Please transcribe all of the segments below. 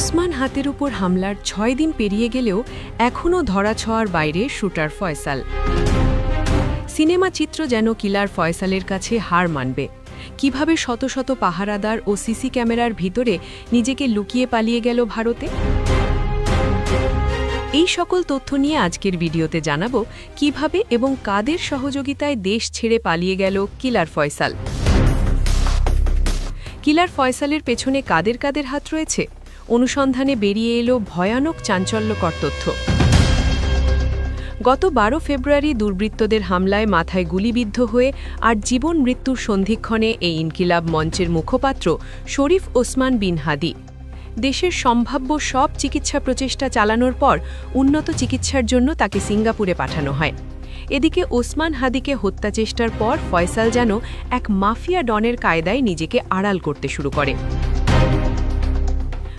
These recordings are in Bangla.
ওসমান হাতের উপর হামলার ৬ দিন পেরিয়ে গেলেও এখনও ধরাছোঁয়ার বাইরে শুটার ফয়সাল। সিনেমা চিত্র যেন কিলার ফয়সালের কাছে হার মানবে। কিভাবে শত শত পাহারাদার ও সিসি ক্যামেরার ভিতরে নিজেকে লুকিয়ে পালিয়ে গেল ভারতে? এই সকল তথ্য নিয়ে আজকের ভিডিওতে জানাবো কিভাবে এবং কাদের সহযোগিতায় দেশ ছেড়ে পালিয়ে গেল কিলার ফয়সাল। কিলার ফয়সালের পেছনে কাদের কাদের হাত রয়েছে? অনুসন্ধানে বেরিয়ে এলো ভয়ানক চাঞ্চল্যকর তথ্য। গত ১২ ফেব্রুয়ারি দুর্বৃত্তদের হামলায় মাথায় গুলিবিদ্ধ হয়ে আর জীবন মৃত্যুর সন্ধিক্ষণে এই ইনকিলাব মঞ্চের মুখপাত্র শরীফ ওসমান বিন হাদি দেশের সম্ভাব্য সব চিকিৎসা প্রচেষ্টা চালানোর পর উন্নত চিকিৎসার জন্য তাকে সিঙ্গাপুরে পাঠানো হয়। এদিকে ওসমান হাদিকে হত্যাচেষ্টার পর ফয়সাল যেন এক মাফিয়া ডনের কায়দায় নিজেকে আড়াল করতে শুরু করে।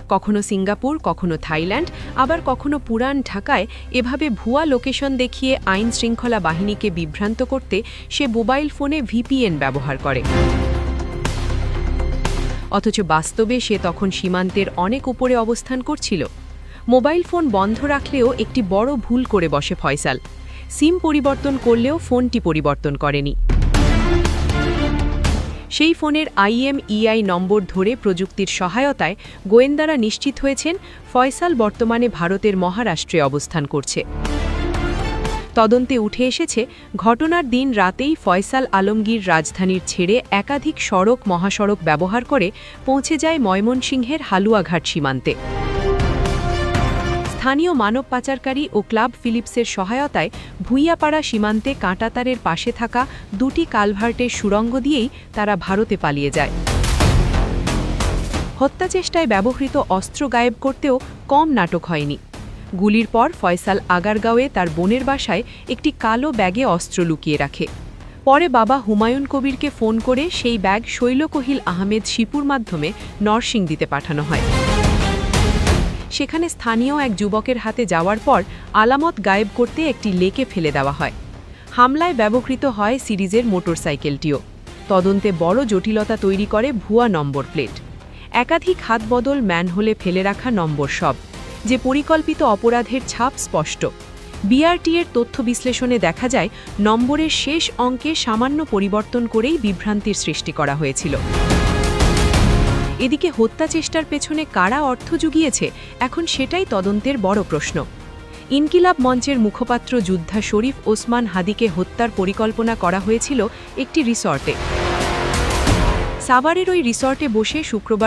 কখনো সিঙ্গাপুর, কখনো থাইল্যান্ড, আবার কখনো পুরান ঢাকায় এভাবে ভুয়া লোকেশন দেখিয়ে আইন শৃঙ্খলা বাহিনীকে বিভ্রান্ত করতে সে মোবাইল ফোনে ভিপিএন ব্যবহার করে। অথচ বাস্তবে সে তখন সীমান্তের অনেক উপরে অবস্থান করছিল। মোবাইল ফোন বন্ধ রাখলেও একটি বড় ভুল করে বসে ফয়সাল। সিম পরিবর্তন করলেও ফোনটি পরিবর্তন করেনি। সেই ফোনের IMEI নম্বর ধরে প্রযুক্তির সহায়তায় গোয়েন্দারা নিশ্চিত হয়েছেন ফয়সাল বর্তমানে ভারতের মহারাষ্ট্রে অবস্থান করছে। তদন্তে উঠে এসেছে ঘটনার দিন রাতেই ফয়সাল আলমগীর রাজধানীর ছেড়ে একাধিক সড়ক মহাসড়ক ব্যবহার করে পৌঁছে যায় ময়মনসিংহের হালুয়াঘাট সীমান্তে। স্থানীয় মানব পাচারকারী ও ক্লাব ফিলিপসের সহায়তায় ভুইয়াপাড়া সীমান্তে কাঁটাতারের পাশে থাকা দুটি কালভার্টের সুড়ঙ্গ দিয়েই তারা ভারতে পালিয়ে যায়। হত্যাচেষ্টায় ব্যবহৃত অস্ত্র গায়েব করতেও কম নাটক হয়নি। গুলির পর ফয়সাল আগারগাঁওয়ে তার বোনের বাসায় একটি কালো ব্যাগে অস্ত্র লুকিয়ে রাখে। পরে বাবা হুমায়ুন কবিরকে ফোন করে সেই ব্যাগ শৈলকহিল আহমেদ শিপুর মাধ্যমে নরসিংদীতে পাঠানো হয়। সেখানে স্থানীয় এক যুবকের হাতে যাওয়ার পর আলামত গায়েব করতে একটি লেকে ফেলে দেওয়া হয়। হামলায় ব্যবহৃত হয় সিরিজের মোটরসাইকেলটিও। তদন্তে বড় জটিলতা তৈরি করে ভুয়া নম্বর প্লেট, একাধিক হাতবদল ম্যানহোলে ফেলে রাখা নম্বর, সব যে পরিকল্পিত অপরাধের ছাপ স্পষ্ট। BRT এর তথ্য বিশ্লেষণে দেখা যায় নম্বরের শেষ অঙ্কে সামান্য পরিবর্তন করেই বিভ্রান্তির সৃষ্টি করা হয়েছিল। এদিকে হত্যাচেষ্টার পেছনে কারা অর্থ জুগিয়েছে এখন সেটাই তদন্তের বড় প্রশ্ন। ইনকিলাব মঞ্চের মুখপাত্র যোদ্ধা শরীফ ওসমান হাদিকে হত্যার পরিকল্পনা করা হয়েছিল একটি রিসর্টে। সাভারের ওই রিসর্টে বসে শুক্রবার